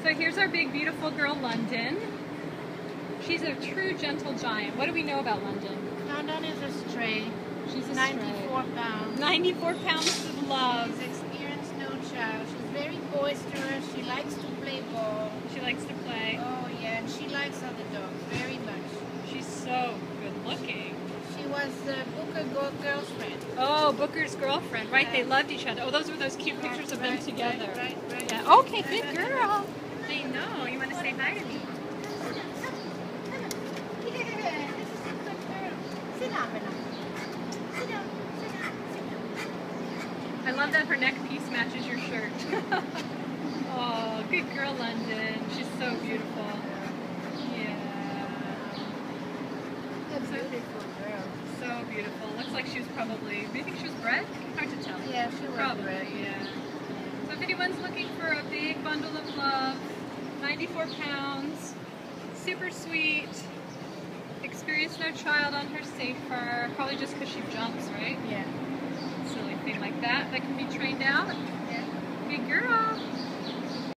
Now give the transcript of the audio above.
So here's our big, beautiful girl, London. She's a true gentle giant. What do we know about London? London is a stray. She's a 94 pounds. 94 pounds of love. She's experienced no child. She's very boisterous. She likes to play ball. She likes to play. Oh yeah, and she likes other dogs very much. She's so good looking. She was Booker's girlfriend. Oh, Booker's girlfriend. Right, they Yes. loved each other. Oh, those were those cute pictures of them Right, together. Right. Yeah. Okay, good girl. I know. You want to say hi to me? Sit down, Bella. Sit down. I love that her neck piece matches your shirt. Oh, good girl, London. She's so beautiful. Yeah. That's a beautiful girl. So beautiful. Looks like she was probably, do you think she was bred? Hard to tell. Yeah, she was Probably, bred. yeah. So if anyone's looking for a big bundle of love, 94 pounds, super sweet, experienced no child on her safer, probably just because she jumps, right? Yeah. Silly thing like that can be trained out. Yeah. Good girl.